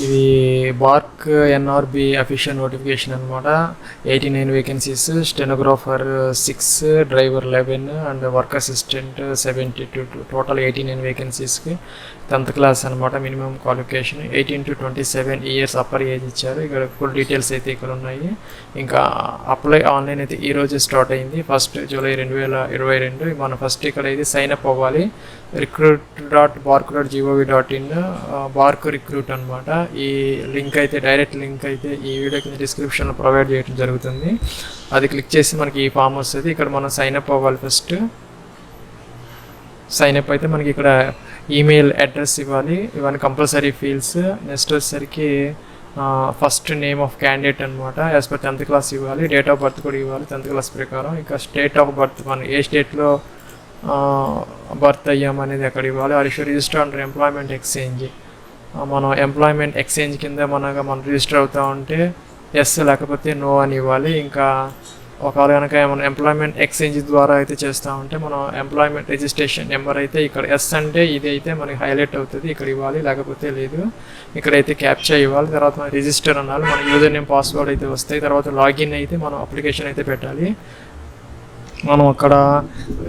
ఇది BARC NRB official notification అనమాట. 89 vacancies, stenographer 6, driver 11 and work assistant 72, total 89 వేకెన్సీస్కి 10th class అనమాట. Minimum qualification 18 to 27 years upper age ఇచ్చారు. ఇక్కడ full details అయితే ఇక్కడ ఉన్నాయి. ఇంకా అప్లై ఆన్లైన్ అయితే ఈరోజు స్టార్ట్ అయింది, 1 జూలై 2022. మనం ఫస్ట్ ఇక్కడ అయితే సైన్ అప్ అవ్వాలి. recruit.barc.gov.in బార్క్ రిక్రూట్ అనమాట. ఈ లింక్ అయితే డైరెక్ట్ లింక్ అయితే ఈ వీడియో కింద డిస్క్రిప్షన్లో ప్రొవైడ్ చేయడం జరుగుతుంది. అది క్లిక్ చేసి మనకి ఈ ఫామ్ వస్తుంది. ఇక్కడ మనం సైన్ అప్ అవ్వాలి. ఫస్ట్ సైన్ అప్ అయితే మనకి ఇక్కడ ఈమెయిల్ అడ్రస్ ఇవ్వాలి, ఇవన్నీ కంపల్సరీ ఫీల్డ్స్. నెక్స్ట్ వచ్చేసరికి ఫస్ట్ నేమ్ ఆఫ్ క్యాండిడేట్ అనమాట, యాజ్ పర్ 10th క్లాస్ ఇవ్వాలి. డేట్ ఆఫ్ బర్త్ కూడా ఇవ్వాలి 10th క్లాస్ ప్రకారం. ఇంకా స్టేట్ ఆఫ్ బర్త్, మనం ఏ స్టేట్లో బర్త్ అయ్యామనేది అక్కడ ఇవ్వాలి. Are you register under employment exchange, మనం ఎంప్లాయ్మెంట్ ఎక్స్చేంజ్ కింద మనం రిజిస్టర్ అవుతూ ఉంటే ఎస్ లేకపోతే నో అని ఇవ్వాలి. ఇంకా ఒకవేళ కనుక మనం ఎంప్లాయ్మెంట్ ఎక్స్చేంజ్ ద్వారా అయితే చేస్తూ ఉంటే మనం ఎంప్లాయ్మెంట్ రిజిస్ట్రేషన్ నెంబర్ అయితే ఇక్కడ ఎస్ అంటే ఇది అయితే మనకి హైలైట్ అవుతుంది, ఇక్కడ ఇవ్వాలి, లేకపోతే లేదు. ఇక్కడైతే క్యాప్చా ఇవ్వాలి. తర్వాత మనం రిజిస్టర్ అనాలి, మన యూజర్ నేమ్ పాస్వర్డ్ అయితే వస్తాయి. తర్వాత లాగిన్ అయితే మనం అప్లికేషన్ అయితే పెట్టాలి. మనం అక్కడ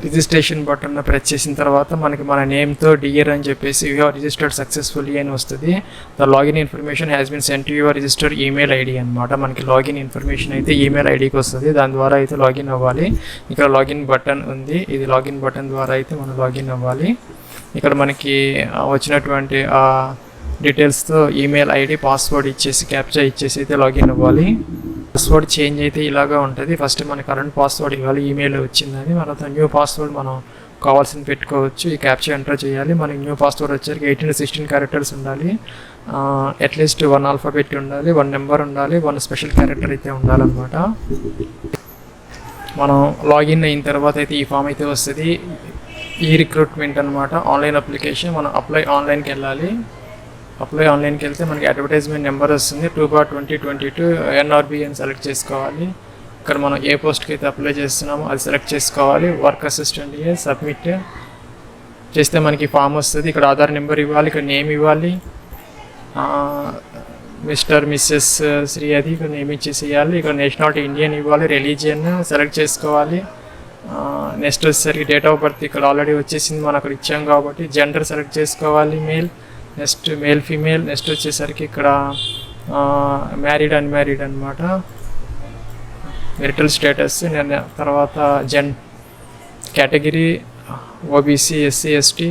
రిజిస్ట్రేషన్ బటన్ ప్రెస్ చేసిన తర్వాత మనకి మన నేమ్తో డియర్ అని చెప్పేసి యూ హ్యావ్ రిజిస్టర్డ్ సక్సెస్ఫుల్లీ అని వస్తుంది. The login information has been sent to your registered email ID అనమాట. మనకి లాగిన్ ఇన్ఫర్మేషన్ అయితే ఈమెయిల్ ఐడికి వస్తుంది, దాని ద్వారా అయితే లాగిన్ అవ్వాలి. ఇక్కడ లాగిన్ బటన్ ఉంది, ఇది లాగిన్ బటన్ ద్వారా అయితే మనం లాగిన్ అవ్వాలి. ఇక్కడ మనకి వచ్చినటువంటి డీటెయిల్స్తో ఈమెయిల్ ఐడి పాస్వర్డ్ ఇచ్చేసి క్యాప్చా ఇచ్చేసి అయితే లాగిన్ అవ్వాలి. పాస్వర్డ్ చేంజ్ అయితే ఇలాగా ఉంటుంది. ఫస్ట్ మన కరెంట్ పాస్వర్డ్ ఇవ్వాలి, ఈమెయిల్ వచ్చిందని. మన న్యూ పాస్వర్డ్ మనం కావాల్సింది పెట్టుకోవచ్చు. ఈ క్యాప్చా ఎంటర్ చేయాలి. మనకి న్యూ పాస్వర్డ్ వచ్చేసరికి 18 to 16 క్యారెక్టర్స్ ఉండాలి. అట్లీస్ట్ 1 ఆల్ఫాబెట్ ఉండాలి, 1 నెంబర్ ఉండాలి, 1 స్పెషల్ క్యారెక్టర్ అయితే ఉండాలన్నమాట. మనం లాగిన్ అయిన తర్వాత అయితే ఈ ఫామ్ అయితే వస్తుంది. ఈ రిక్రూట్మెంట్ అనమాట, ఆన్లైన్ అప్లికేషన్. మనం అప్లై ఆన్లైన్కి వెళ్ళాలి. అప్లై ఆన్లైన్కి వెళ్తే మనకి అడ్వర్టైజ్మెంట్ నెంబర్ వస్తుంది, 2/2022 ఎన్ఆర్బి అని సెలెక్ట్ చేసుకోవాలి. ఇక్కడ మనం ఏ పోస్ట్కి అయితే అప్లై చేస్తున్నామో అది సెలెక్ట్ చేసుకోవాలి. వర్క్ అసిస్టెంట్ సబ్మిట్ చేస్తే మనకి ఫామ్ వస్తుంది. ఇక్కడ ఆధార్ నెంబర్ ఇవ్వాలి, ఇక్కడ నేమ్ ఇవ్వాలి, మిస్టర్ మిస్సెస్ శ్రీ అది ఇక్కడ నేమ్ ఇచ్చేసేయాలి. ఇక్కడ నేషనాలిటీ ఇండియన్ ఇవ్వాలి, రిలీజియన్ సెలెక్ట్ చేసుకోవాలి. నెక్స్ట్ వచ్చేసరికి డేట్ ఆఫ్ బర్త్ ఇక్కడ ఆల్రెడీ వచ్చేసింది, మనం అక్కడ ఇచ్చాం కాబట్టి జెండర్ సెలెక్ట్ చేసుకోవాలి, male. Next male female. Next వచ్చేసరికి ఇక్కడ మ్యారీడ్ అన్మ్యారీడ్ అనమాట, మెరిటల్ స్టేటస్. తర్వాత category OBC, SC, ST.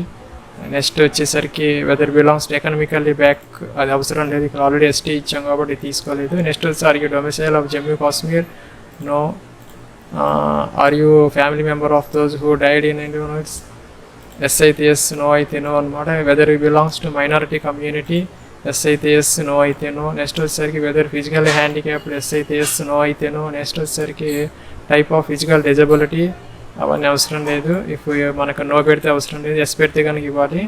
Next వచ్చేసరికి whether belongs to economically back, అది అవసరం లేదు, ఇక్కడ ఆల్రెడీ ఎస్టీ ఇచ్చాం కాబట్టి తీసుకోలేదు. నెక్స్ట్ వచ్చేసరికి domicile of Jammu Kashmir, no. Are you family member of those who died in Indian? Yes అయితే ఎస్, నో అయితే నో అనమాట. Whether you belongs to minority community, yes అయితే ఎస్, నో అయితే నో. నెక్స్ట్ వచ్చేసరికి వెదర్ ఫిజికల్ హ్యాండిక్యాప్డ్, ఎస్ అయితే yes, no అయితే no. Next వచ్చేసరికి type of physical disability, అవన్నీ అవసరం లేదు. ఇఫ్ మనకు నో పెడితే అవసరం లేదు, ఎస్ పెడితే కనుక ఇవ్వాలి.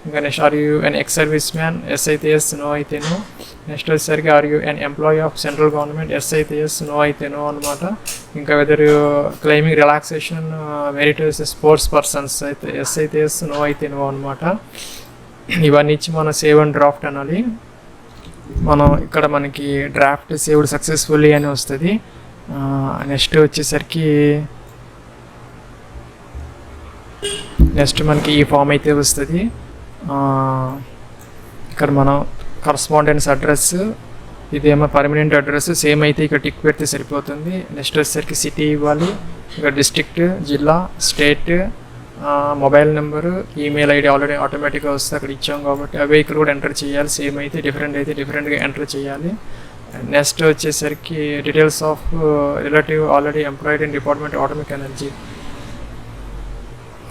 ఇంకా next are you an ex serviceman, yes అయితే ఎస్, నో అయితే నో. నెక్స్ట్ వచ్చేసరికి are you an employee of central government, yes అయితే ఎస్, నో అయితే నో అనమాట. ఇంకా whether claiming relaxation merit sports persons అయితే ఎస్ అయితే ఎస్, నో అయితే నో అనమాట. ఇవన్నీ ఇచ్చి మనం సేవ్ అండ్ డ్రాఫ్ట్ అనాలి. మనం ఇక్కడ మనకి డ్రాఫ్ట్ సేవ్డ్ సక్సెస్ఫుల్లీ అని వస్తుంది. నెక్స్ట్ వచ్చేసరికి నెక్స్ట్ మనకి ఈ ఫామ్ అయితే వస్తుంది. ఇక్కడ మనం కరస్పాండెన్స్ అడ్రస్, ఇదేమో పర్మనెంట్ అడ్రస్ సేమ్ అయితే ఇక్కడ టిక్ పెడితే సరిపోతుంది. నెక్స్ట్ వచ్చేసరికి సిటీ ఇవ్వాలి, ఇక్కడ డిస్ట్రిక్ట్, జిల్లా, state, mobile number, email ID already ఆటోమేటిక్గా వస్తే అక్కడ ఇచ్చాం కాబట్టి అవే ఇక్కడ కూడా ఎంటర్ చేయాలి. సేమ్ అయితే డిఫరెంట్గా ఎంటర్ చేయాలి. నెక్స్ట్ వచ్చేసరికి details of relative already employed in department atomic energy,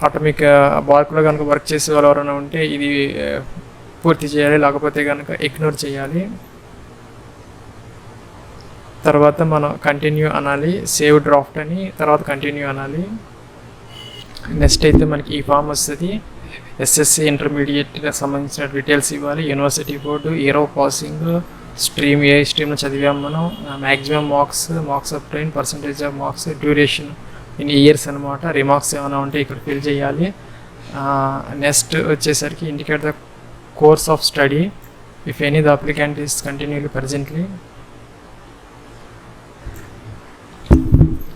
atomic బార్క్లో కనుక వర్క్ చేసే వాళ్ళు ఎవరైనా ఉంటే ఇది పూర్తి చేయాలి, లేకపోతే కనుక ఇగ్నోర్ చేయాలి. తర్వాత మనం కంటిన్యూ అనాలి, సేవ్ డ్రాఫ్ట్ అని, తర్వాత కంటిన్యూ అనాలి. నెక్స్ట్ అయితే మనకి ఈ ఫామ్ వస్తుంది. ఎస్ఎస్సి ఇంటర్మీడియట్కి సంబంధించిన డీటెయిల్స్ ఇవ్వాలి, university board, year of passing, stream, ఏ స్ట్రీమ్లో చదివాం మనం, maximum marks obtain, percentage of marks, duration in years అనమాట. రిమార్క్స్ ఏమైనా ఉంటే ఇక్కడ ఫిల్ చేయాలి. నెక్స్ట్ వచ్చేసరికి indicate the course of study, if any the applicant is continuously presently.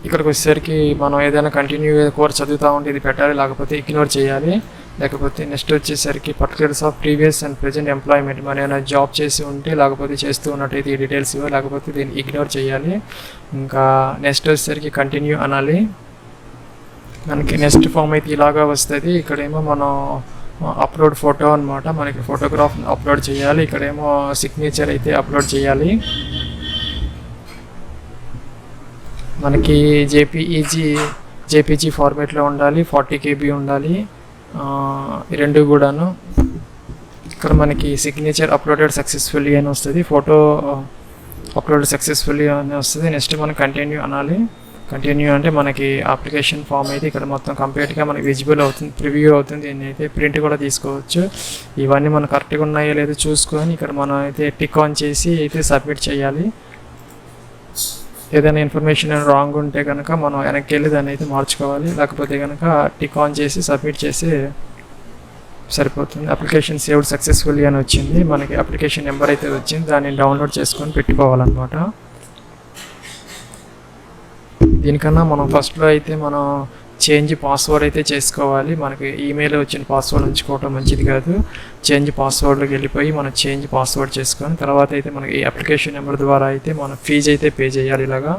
ఇక్కడికి వచ్చేసరికి మనం ఏదైనా కంటిన్యూ కోర్స్ చదువుతూ ఉంటే ఇది పెట్టాలి, లేకపోతే ఇగ్నోర్ చేయాలి. లేకపోతే నెక్స్ట్ వచ్చేసరికి particulars of previous and present employment, మనం ఏమైనా జాబ్ చేసి ఉంటే లేకపోతే చేస్తూ ఉన్నట్టయితే ఈ డీటెయిల్స్ ఇవ్వాలి, లేకపోతే దీన్ని ఇగ్నోర్ చేయాలి. ఇంకా నెక్స్ట్ వచ్చేసరికి కంటిన్యూ అనాలి. మనకి నెక్స్ట్ ఫామ్ అయితే ఇలాగా వస్తుంది. ఇక్కడేమో మనం అప్లోడ్ ఫోటో అనమాట, మనకి ఫోటోగ్రాఫ్ అప్లోడ్ చేయాలి. ఇక్కడేమో సిగ్నేచర్ అయితే అప్లోడ్ చేయాలి. మనకి జేపీజీ ఫార్మేట్లో ఉండాలి, 40 KB ఉండాలి, ఈ రెండు కూడాను. ఇక్కడ మనకి సిగ్నేచర్ అప్లోడెడ్ సక్సెస్ఫుల్లీ అని వస్తుంది, ఫోటో అప్లోడ్ సక్సెస్ఫుల్లీ అని వస్తుంది. నెక్స్ట్ మనం కంటిన్యూ అనాలి. కంటిన్యూ అంటే మనకి అప్లికేషన్ ఫామ్ అయితే ఇక్కడ మొత్తం కంప్లీట్గా మనకి విజిబుల్ అవుతుంది, ప్రివ్యూ అవుతుంది. దీన్ని అయితే ప్రింట్ కూడా తీసుకోవచ్చు. ఇవన్నీ మనకు కరెక్ట్గా ఉన్నాయో లేదో చూసుకొని ఇక్కడ మనం అయితే టిక్ ఆన్ చేసి అయితే సబ్మిట్ చేయాలి. ఏదైనా ఇన్ఫర్మేషన్ రాంగ్ ఉంటే కనుక మనం వెనక్కి వెళ్ళి దాన్ని అయితే మార్చుకోవాలి, లేకపోతే కనుక టిక్ ఆన్ చేసి సబ్మిట్ చేసి సరిపోతుంది. అప్లికేషన్ సేవ్డ్ సక్సెస్ఫుల్లీ అని వచ్చింది. మనకి అప్లికేషన్ నెంబర్ అయితే వచ్చింది, దాన్ని డౌన్లోడ్ చేసుకొని పెట్టుకోవాలన్నమాట. దీనికన్నా మనం ఫస్ట్లో అయితే మనం చేంజ్ పాస్వర్డ్ అయితే చేసుకోవాలి. మనకి ఈమెయిల్ వచ్చిన పాస్వర్డ్ ఉంచుకోవటం మంచిది కాదు. చేంజ్ పాస్వర్డ్లోకి వెళ్ళిపోయి మనం చేంజ్ పాస్వర్డ్ చేసుకొని తర్వాత అయితే మనకి ఈ అప్లికేషన్ నెంబర్ ద్వారా అయితే మనం ఫీజు అయితే పే చేయాలి. ఇలాగా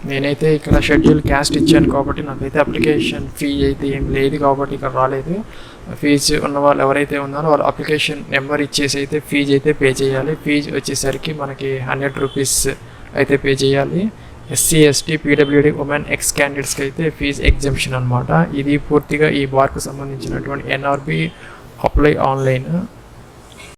నేనైతే ఇక్కడ షెడ్యూల్ క్యాస్ట్ ఇచ్చాను కాబట్టి నాకైతే అప్లికేషన్ ఫీ అయితే ఏం లేదు కాబట్టి ఇక్కడ రాలేదు. ఫీజు ఉన్న వాళ్ళు ఎవరైతే ఉన్నారో వాళ్ళు అప్లికేషన్ నెంబర్ ఇచ్చేసి అయితే ఫీజు అయితే పే చేయాలి. ఫీజు వచ్చేసరికి మనకి 100 రూపీస్ అయితే పే చేయాలి. SC, ST, PWD, women, ex క్యాండిడేట్స్కి అయితే ఫీజు ఎగ్జంప్షన్ అనమాట. ఇది పూర్తిగా ఈ బార్కు సంబంధించినటువంటి NRB అప్లై ఆన్లైన్.